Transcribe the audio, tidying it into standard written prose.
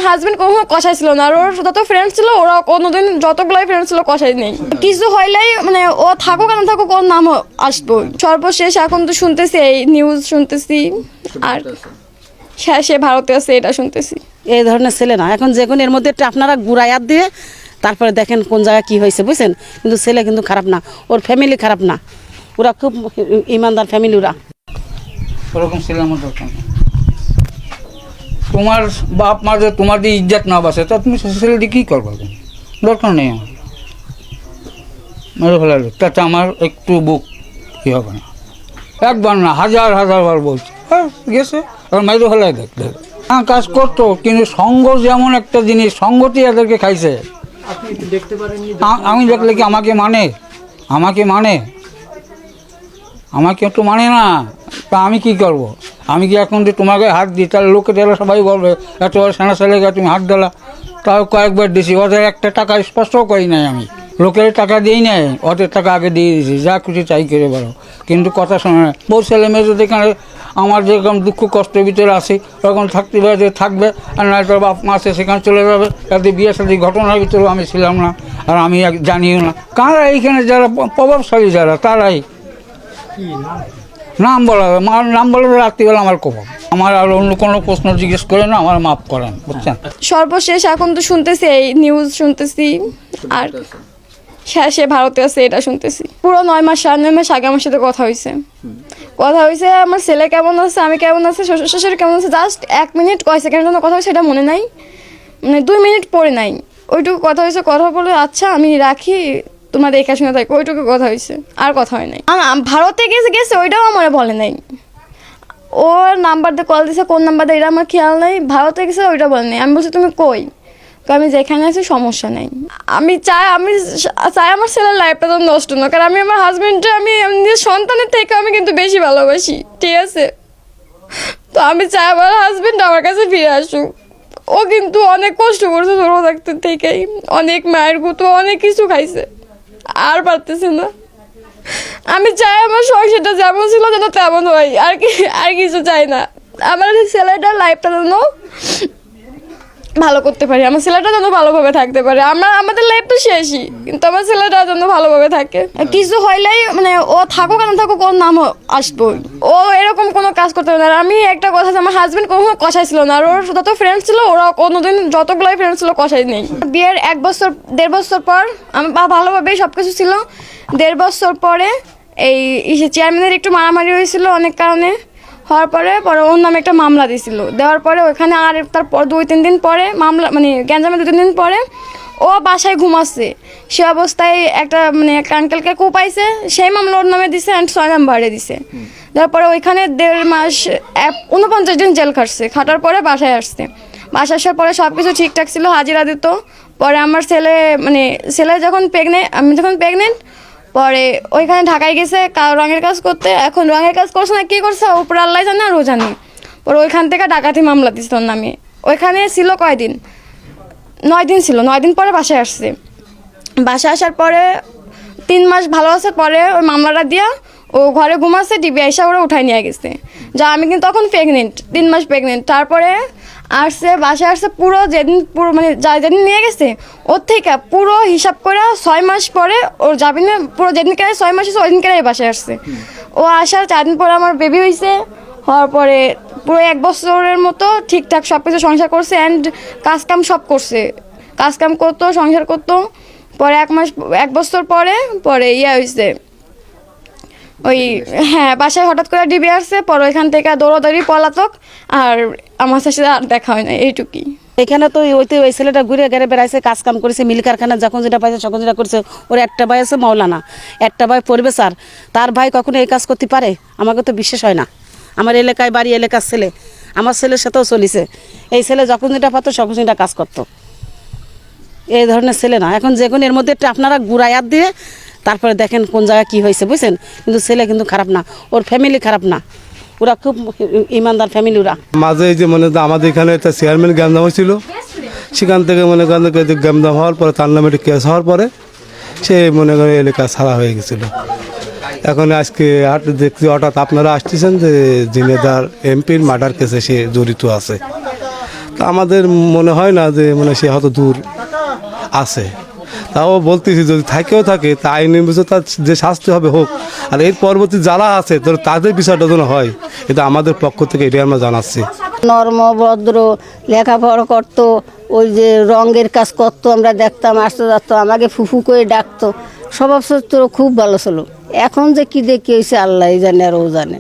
Husband কখনো কষাই ছিল না, আর ওর যত ফ্রেন্ড ছিল ওরা কোনোদিন যতগুলাই ফ্রেন্ড ছিল কষাই নেই। কিছু হইলেই মানে ও থাকুক আর না থাকুক ওর নাম আসবো। সর্বশেষ এখন তো শুনতেছি এই নিউজ শুনতেছি, আর সে ভারতে আছে এটা শুনতেছি। এই ধরনের ছেলে না, এখন যে কোনো এর মধ্যে একটা আপনারা গুড়াইয়াত দিয়ে তারপরে দেখেন কোন জায়গায় কী হয়েছে বুঝছেন। কিন্তু ছেলে কিন্তু খারাপ না, ওর ফ্যামিলি খারাপ না, ওরা খুব ইমানদার ফ্যামিলি। ওরা ওরকম ছেলে আমার দরকার নেই। তোমার বাপ মা যে তোমার যে ইজ্জত না বাসে তা তুমি ছেলেটি কী করবো? দরকার নেই আমার, মেরে ফেলার তাতে আমার একটু বুক কী হবে না। একবার না হাজার হাজার বার বলছি, হ্যাঁ গেছে আর মেরে ফেলায় দেখ। হ্যাঁ কাজ করতো, কিন্তু সঙ্গ যেমন একটা জিনিস, সঙ্গটি এদেরকে খাইছে। আমি দেখলে কি আমাকে মানে? আমাকে একটু মানে না, তা আমি কি করব? আমি কি এখন যে তোমাকে হাত দিই তাহলে লোকে যারা সবাই বলবে এত বড় সেনা ছেলেকে তুমি হাত দিলা। তাও কয়েকবার দিছি, ওদের একটা টাকা স্পর্শও করি নাই আমি, লোকের টাকা দিই নাই, ওদের টাকা আগে দিয়ে দিয়েছি, যা খুশি চাই করে বেরো। কিন্তু কথা শোনে না, বহু ছেলে মেয়ে যদি এখানে আমার যেরকম দুঃখ কষ্টের ভিতরে আসি ওরকম থাকতে পারে থাকবে, আর নয় তোর বাপ মা আছে সেখানে চলে যাবে। তাদের বিয়ে সাথে ঘটনার ভিতরেও আমি ছিলাম না, আর আমি জানিও না কারা এইখানে যারা প্রভাবশালী যারা তারাই নাম বলা, নাম বলে রাত্রিবেলা আমার কখন আমার আর অন্য কোনো প্রশ্ন জিজ্ঞেস করে না, আমার মাফ করেন বুঝছেন। সর্বশেষ এখন তো শুনতেছি এই নিউজ শুনতেছি, আর সে ভারতে আছে এটা শুনতেছি। পুরো 9 মাস 9.5 মাস আগে আমার সাথে কথা হয়েছে। আমার ছেলে কেমন আছে, আমি কেমন আছে, শ্বশুর শাশুড়ি কেমন আছে, জাস্ট 1 মিনিট কয় সেকেন্ডের জন্য কথা হয়েছে, এটা মনে নাই, মানে 2 মিনিট পরে নাই, ওইটুকু কথা হয়েছে। কথা বলে আচ্ছা আমি রাখি, তোমার দেখা শুনে থাকি, ওইটুকু কথা হয়েছে, আর কথা হয় নাই। ভারতে গেছে ওইটাও আমার বলে নাই। ওর নাম্বার দিয়ে কল দিছে, কোন নাম্বার দিয়ে এটা আমার খেয়াল নাই, ভারতে গেছে ওইটা বলে নাই। আমি বলছি তুমি কই? আমি যেখানে আছি সমস্যা নেই। আমি চাই আমার ছেলের লাইফটা তো নষ্ট না, কারণ আমি আমার হাজবেন্ডে আমি নিজের সন্তানের থেকে আমি কিন্তু বেশি ভালোবাসি, ঠিক আছে? তো আমি চাই আমার হাজবেন্ড আমার কাছে ফিরে আসুক। ও কিন্তু অনেক কষ্ট করছে ছোট থাকতে থেকেই, অনেক মায়ের গুতো অনেক কিছু খাইছে, আর পারতেছে না। আমি চাই আমার সংসারটা যেমন ছিল যেন তেমন হয়, আর কিছু চাই না। আমার ছেলেটার লাইফটা যেন ভালো করতে পারি, আমার ছেলেটা যেন ভালোভাবে থাকতে পারে। আমাদের লাইফ তো শেষই, কিন্তু আমার ছেলেটা যেন ভালোভাবে থাকে। কিছু হইলেই মানে ও থাকুক আর না থাকুক ওর নাম আসবো। ও এরকম কোনো কাজ করতে পারে না। আমি একটা কথা, আমার হাজবেন্ড কখনো কষাই ছিল না, আর ওর যত ফ্রেন্ড ছিল ওরা কোনোদিন যতগুলাই ফ্রেন্ড ছিল কষাই নেই। বিয়ের 1-1.5 বছর পর আমার ভালোভাবেই সব কিছু ছিল। 1.5 বছর পরে এই চেয়ারম্যানের একটু মারামারি হয়েছিল অনেক কারণে, হওয়ার পরে ওর নামে একটা মামলা দিয়েছিল। দেওয়ার পরে ওইখানে আর তারপর 2-3 দিন পরে মামলা মানে গ্যাঞ্জামে 2-3 দিন পরে ও বাসায় ঘুমাচ্ছে, সে অবস্থায় একটা আঙ্কেলকে কোপাইছে, সেই মামলা ওর নামে দিছে, অ্যান্ড 6 নাম্বারে দিছে। তারপরে ওইখানে 1.5 মাস 49 দিন জেল খাটার পরে বাসায় আসছে। বাসায় আসার পরে সব কিছু ঠিকঠাক ছিল, হাজিরা দিত। পরে আমার ছেলে যখন আমি যখন প্রেগনেন্ট, পরে ওইখানে ঢাকায় গেছে রঙের কাজ করতে। এখন রঙের কাজ করছে না কি করছে উপরে আল্লাহ জানে আর ও জানে। পরে ওইখান থেকে ডাকাতি মামলা দিচ্ছে ওর নামে। ওইখানে ছিল কয়দিন, 9 দিন ছিল। 9 দিন পরে বাসায় আসছে। বাসায় আসার পরে 3 মাস ভালো আসার পরে ওই মামলাটা দিয়া ও ঘরে ঘুমাচ্ছে, ডিবি আইসা ওরা উঠাই নিয়ে গেছে। যা আমি কিন্তু তখন প্রেগনেন্ট, 3 মাস প্রেগনেন্ট। তারপরে আসছে বাসায় আসছে, যেদিন নিয়ে গেছে ওর থেকে পুরো হিসাব করে 6 মাস পরে ওর যাবি না, পুরো যেদিনকে 6 মাস হয়েছে ওই দিনকে বাসায় আসছে। ও আসার 4 দিন পরে আমার বেবি হয়েছে। হওয়ার পরে পুরো 1 বছরের মতো ঠিকঠাক সব কিছু সংসার করছে, অ্যান্ড কাজকাম সব করছে, কাজকাম করতো, সংসার করতো। পরে 1 বছর পরে হয়েছে ওই বাসায় হঠাৎ করে ডিবি আসছে। পরে ওইখান থেকে দৌড়াদৌড়ি পলাতক, আর আমার সাথে আর দেখা হয় না, এইটুকুই। এখানে তো ওই ছেলেটা ঘুরে ঘেরে বেড়াইছে, কাজ কাম করেছে, মিল কারখানা যখন যেটা পাইছে তখন যেটা করছে। ওর একটা ভাই আছে মৌলানা, একটা ভাই প্রফেসর। তার ভাই কখনো এই কাজ করতে পারে? আমাকে তো বিশ্বাস হয় না। আমার এলাকায় বাড়ি, এলাকার ছেলে, আমার ছেলের সাথেও চলিছে। এই ছেলে যখন যেটা পাতো তখন যেটা কাজ করতো। এই ধরনের ছেলে না, এখন যে কোনো এর মধ্যে একটা আপনারা গুড়াইয়াত দিয়ে তারপরে দেখেন কোন জায়গায় কী হয়েছে বুঝছেন। কিন্তু ছেলে কিন্তু খারাপ না, ওর ফ্যামিলি খারাপ না, ওরা খুব ইমানদার ফ্যামিলি। ওরা মাঝে এই যে আমাদের এখানে একটা চেয়ারম্যান গ্যামদাম হয়েছিল, সেখান থেকে গ্যামদাম হওয়ার পরে তার নামে একটা কেস হওয়ার পরে সে এলাকা ছাড়া হয়ে গেছিল। এখন আজকে দেখছি হঠাৎ আপনারা আসতেছেন যে জিনেদার এমপির মার্ডার কেসে সে জড়িত আছে। তা আমাদের মনে হয় না যে মানে সে হয়তো দূর আছে। তাও বলতেছি যদি থাকেও থাকে তা আইনের বিষয়ে তার যে শাস্তি হবে হোক, আর এর পরবর্তী যারা আছে তো তাদের বিষয়টা যেন হয়, এটা আমাদের পক্ষ থেকে এটাই আমরা জানাচ্ছি। নর্ম ভদ্র, লেখাপড়া করতো, ওই যে রঙের কাজ করতো, আমরা দেখতাম, আসতে যাতো, আমাকে ফুফু করে ডাকতো, স্বভাব চরিত্র খুব ভালো ছিল। এখন যে কি দেখি হয়েছে আল্লাহ জানে আর ও জানে।